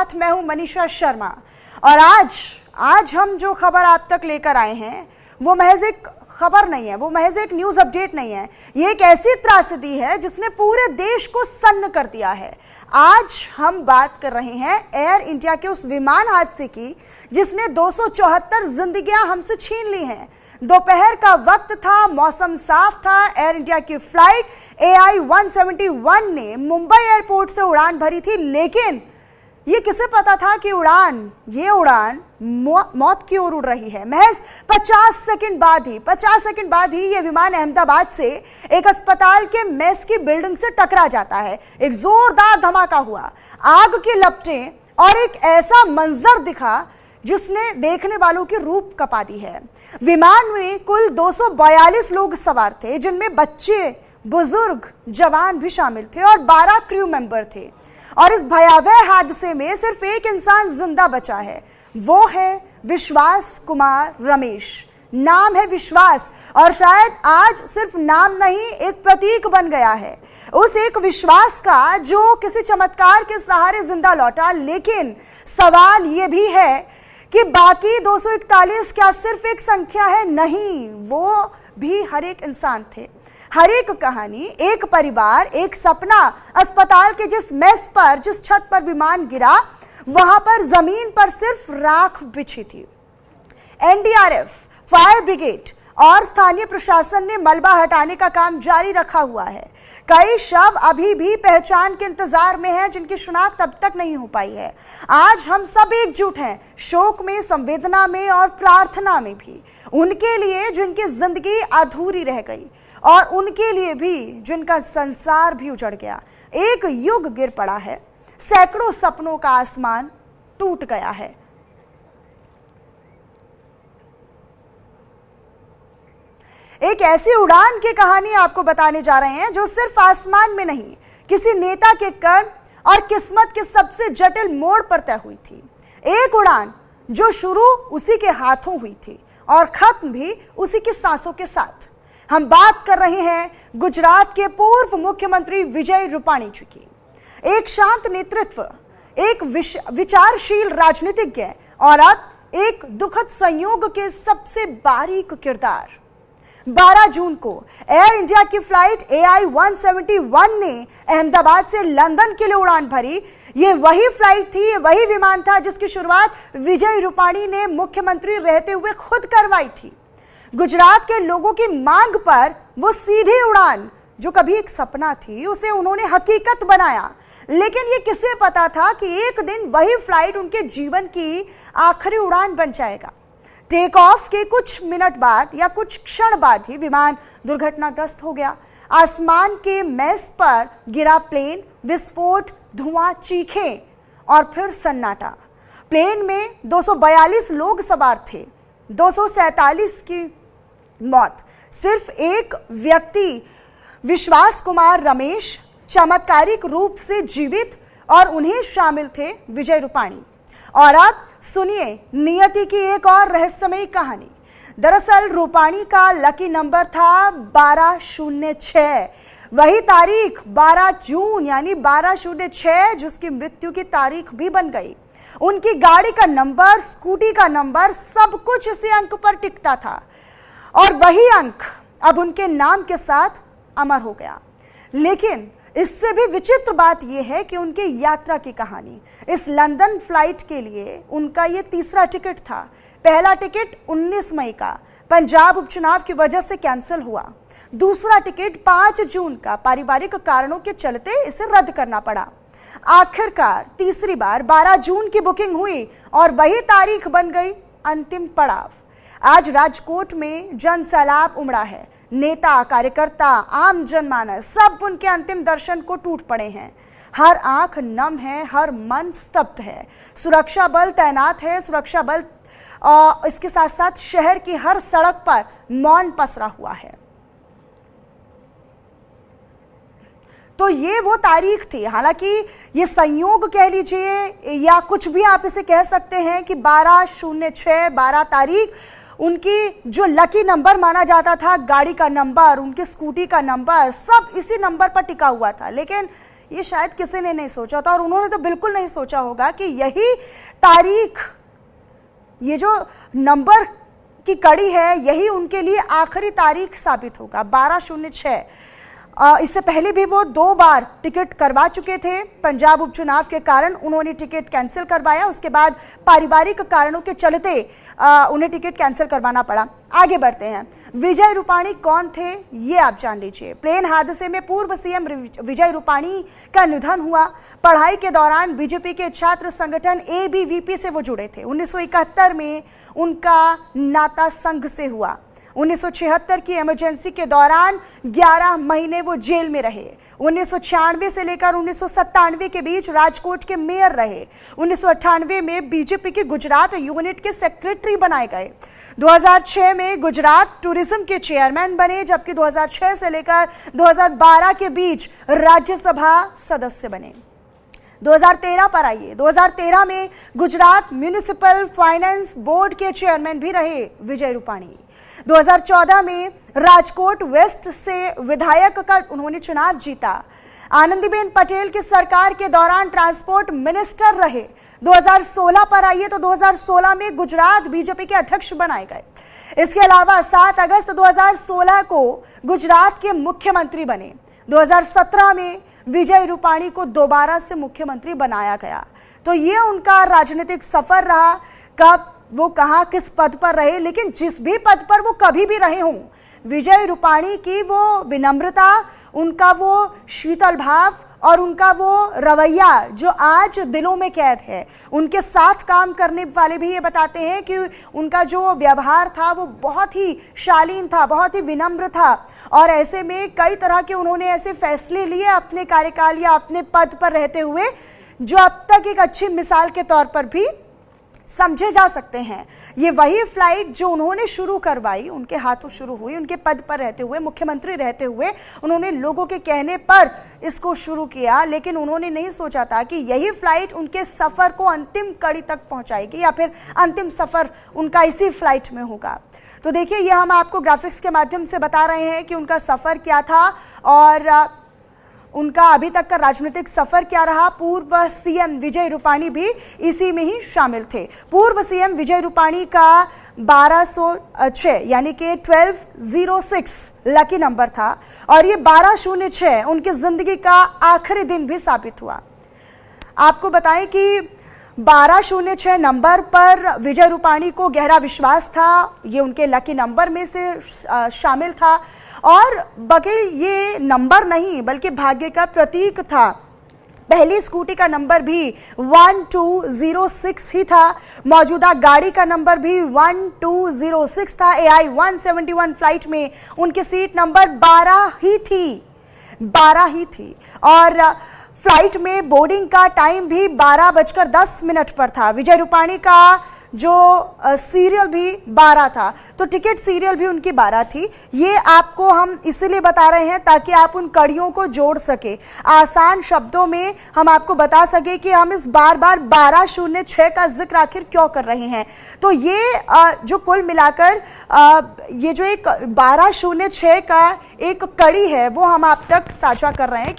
साथ मैं हूं मनीषा शर्मा। और आज हम जो खबर आप तक लेकर आए हैं वो महज एक खबर नहीं है, वो महज एक न्यूज अपडेट नहीं है। ये एक ऐसी त्रासदी है जिसने पूरे देश को सन्न कर दिया है। आज हम बात कर रहे हैं एयर इंडिया के उस विमान हादसे की जिसने 274 जिंदगियां हमसे छीन ली हैं। दोपहर का वक्त था, मौसम साफ था। एयर इंडिया की फ्लाइट AI 171 ने मुंबई एयरपोर्ट से उड़ान भरी थी, लेकिन ये किसे पता था कि ये उड़ान मौत की ओर उड़ रही है। महज 50 सेकंड बाद ही ये विमान अहमदाबाद से एक अस्पताल के मेस की बिल्डिंग से टकरा जाता है। एक जोरदार धमाका हुआ, आग की लपटें और एक ऐसा मंजर दिखा जिसने देखने वालों की रूप कपा दी है। विमान में कुल 242 लोग सवार थे, जिनमें बच्चे, बुजुर्ग, जवान भी शामिल थे और 12 क्रू मेंबर थे। और इस भयावह हादसे में सिर्फ एक इंसान जिंदा बचा है, वो है विश्वास कुमार रमेश। नाम है विश्वास, और शायद आज सिर्फ नाम नहीं, एक प्रतीक बन गया है उस एक विश्वास का जो किसी चमत्कार के सहारे जिंदा लौटा। लेकिन सवाल ये भी है कि बाकी 241 क्या सिर्फ एक संख्या है? नहीं, वो भी हर एक इंसान थे, हर एक कहानी, एक परिवार, एक सपना। अस्पताल के जिस मेस पर, जिस छत पर विमान गिरा, वहां पर जमीन पर सिर्फ राख बिछी थी। NDRF, फायर ब्रिगेड और स्थानीय प्रशासन ने मलबा हटाने का काम जारी रखा हुआ है। कई शव अभी भी पहचान के इंतजार में हैं, जिनकी शिनाख्त अब तक नहीं हो पाई है। आज हम सब एकजुट हैं, शोक में, संवेदना में और प्रार्थना में भी, उनके लिए जिनकी जिंदगी अधूरी रह गई और उनके लिए भी जिनका संसार भी उजड़ गया। एक युग गिर पड़ा है, सैकड़ों सपनों का आसमान टूट गया है। एक ऐसी उड़ान की कहानी आपको बताने जा रहे हैं जो सिर्फ आसमान में नहीं, किसी नेता के कर्म और किस्मत के सबसे जटिल मोड़ पर तय हुई थी। एक उड़ान जो शुरू उसी के हाथों हुई थी और खत्म भी उसी की सांसों के साथ। हम बात कर रहे हैं गुजरात के पूर्व मुख्यमंत्री विजय रूपाणी जी की। एक शांत नेतृत्व, एक विचारशील राजनीतिज्ञ और अब एक दुखद संयोग के सबसे बारीक किरदार। 12 जून को एयर इंडिया की फ्लाइट AI 171 ने अहमदाबाद से लंदन के लिए उड़ान भरी। ये वही फ्लाइट थी, ये वही विमान था जिसकी शुरुआत विजय रूपाणी ने मुख्यमंत्री रहते हुए खुद करवाई थी। गुजरात के लोगों की मांग पर वो सीधी उड़ान, जो कभी एक सपना थी, उसे उन्होंने हकीकत बनाया। लेकिन ये किसे पता था कि एक दिन वही फ्लाइट उनके जीवन की आखिरी उड़ान बन जाएगा। टेक ऑफ के कुछ मिनट बाद या कुछ क्षण बाद ही विमान दुर्घटनाग्रस्त हो गया। आसमान के मेस पर गिरा प्लेन, विस्फोट, धुआं, चीखें और फिर सन्नाटा। प्लेन में 242 लोग सवार थे, 247 की मौत। सिर्फ एक व्यक्ति, विश्वास कुमार रमेश, चमत्कारिक रूप से जीवित, और उन्हें शामिल थे विजय रूपाणी। और अब सुनिए नियति की एक और रहस्यमयी कहानी। दरअसल रूपाणी का लकी नंबर था 1206, वही तारीख 12 जून यानी 1206 जिसकी मृत्यु की तारीख भी बन गई। उनकी गाड़ी का नंबर, स्कूटी का नंबर, सब कुछ इसी अंक पर टिकता था और वही अंक अब उनके नाम के साथ अमर हो गया। लेकिन इससे भी विचित्र बात यह है कि उनकी यात्रा की कहानी, इस लंदन फ्लाइट के लिए उनका यह तीसरा टिकट था। पहला टिकट 19 मई का पंजाब उपचुनाव की वजह से कैंसिल हुआ। दूसरा टिकट 5 जून का पारिवारिक कारणों के चलते इसे रद्द करना पड़ा। आखिरकार तीसरी बार 12 जून की बुकिंग हुई और वही तारीख बन गई अंतिम पड़ाव। आज राजकोट में जन सैलाब उमड़ा है। नेता, कार्यकर्ता, आम जनमानस सब उनके अंतिम दर्शन को टूट पड़े हैं। हर आंख नम है, हर मन स्तब्ध है। सुरक्षा बल तैनात है, सुरक्षा बल इसके साथ साथ शहर की हर सड़क पर मौन पसरा हुआ है। तो ये वो तारीख थी। हालांकि ये संयोग कह लीजिए या कुछ भी आप इसे कह सकते हैं कि 1206 12 तारीख उनकी जो लकी नंबर माना जाता था, गाड़ी का नंबर, उनकी स्कूटी का नंबर, सब इसी नंबर पर टिका हुआ था। लेकिन ये शायद किसी ने नहीं सोचा था, और उन्होंने तो बिल्कुल नहीं सोचा होगा कि यही तारीख, ये जो नंबर की कड़ी है, यही उनके लिए आखिरी तारीख साबित होगा। 12/06। इससे पहले भी वो 2 बार टिकट करवा चुके थे। पंजाब उपचुनाव के कारण उन्होंने टिकट कैंसिल करवाया, उसके बाद पारिवारिक कारणों के चलते उन्हें टिकट कैंसिल करवाना पड़ा। आगे बढ़ते हैं। विजय रूपाणी कौन थे, ये आप जान लीजिए। प्लेन हादसे में पूर्व सीएम विजय रूपाणी का निधन हुआ। पढ़ाई के दौरान बीजेपी के छात्र संगठन ABVP से वो जुड़े थे। 1971 में उनका नाता संघ से हुआ। 1976 की इमरजेंसी के दौरान 11 महीने वो जेल में रहे। 1996 से लेकर 1997 के बीच राजकोट के मेयर रहे। 1998 में बीजेपी की गुजरात यूनिट के सेक्रेटरी बनाए गए। 2006 में गुजरात टूरिज्म के चेयरमैन बने, जबकि 2006 से लेकर 2012 के बीच राज्यसभा सदस्य बने। 2013 पर आइए। 2013 में गुजरात म्युनिसिपल फाइनेंस बोर्ड के चेयरमैन भी रहे विजय रूपाणी। 2014 में राजकोट वेस्ट से विधायक का उन्होंने चुनाव जीता। आनंदीबेन पटेल की सरकार के दौरान ट्रांसपोर्ट मिनिस्टर रहे। 2016 पर आइए तो 2016 में गुजरात बीजेपी के अध्यक्ष बनाए गए। इसके अलावा 7 अगस्त 2016 को गुजरात के मुख्यमंत्री बने। 2017 में विजय रूपाणी को दोबारा से मुख्यमंत्री बनाया गया। तो ये उनका राजनीतिक सफर रहा। कब वो कहां किस पद पर रहे, लेकिन जिस भी पद पर वो कभी भी रहे हों, विजय रूपाणी की वो विनम्रता, उनका वो शीतल भाव और उनका वो रवैया जो आज दिलों में कैद है। उनके साथ काम करने वाले भी ये बताते हैं कि उनका जो व्यवहार था वो बहुत ही शालीन था, बहुत ही विनम्र था, और ऐसे में कई तरह के उन्होंने ऐसे फैसले लिए अपने कार्यकाल या अपने पद पर रहते हुए, जो अब तक एक अच्छी मिसाल के तौर पर भी समझे जा सकते हैं। ये वही फ्लाइट जो उन्होंने शुरू करवाई, उनके हाथों शुरू हुई, उनके पद पर रहते हुए, मुख्यमंत्री रहते हुए उन्होंने लोगों के कहने पर इसको शुरू किया, लेकिन उन्होंने नहीं सोचा था कि यही फ्लाइट उनके सफर को अंतिम कड़ी तक पहुंचाएगी, या फिर अंतिम सफर उनका इसी फ्लाइट में होगा। तो देखिए, ये हम आपको ग्राफिक्स के माध्यम से बता रहे हैं कि उनका सफर क्या था और उनका अभी तक का राजनीतिक सफर क्या रहा। पूर्व सीएम विजय रूपाणी भी इसी में ही शामिल थे। पूर्व सीएम विजय रूपाणी का 1206 यानी कि 1206 लकी नंबर था, और ये 1206 उनकी जिंदगी का आखिरी दिन भी साबित हुआ। आपको बताएं कि 1206 नंबर पर विजय रूपाणी को गहरा विश्वास था, ये उनके लकी नंबर में से शामिल था, और बल्कि ये नंबर नहीं बल्कि भाग्य का प्रतीक था। पहली स्कूटी का नंबर भी 1206 ही था। मौजूदा गाड़ी का नंबर भी 1206 था। AI 171 फ्लाइट में उनकी सीट नंबर 12 ही थी और फ्लाइट में बोर्डिंग का टाइम भी 12:10 पर था। विजय रूपाणी का जो सीरियल भी 12 था, तो टिकट सीरियल भी उनकी 12 थी। ये आपको हम इसलिए बता रहे हैं ताकि आप उन कड़ियों को जोड़ सके, आसान शब्दों में हम आपको बता सके कि हम इस बार 1206 का जिक्र आखिर क्यों कर रहे हैं। तो ये जो कुल मिलाकर ये जो एक 1206 का एक कड़ी है वो हम आप तक साझा कर रहे हैं।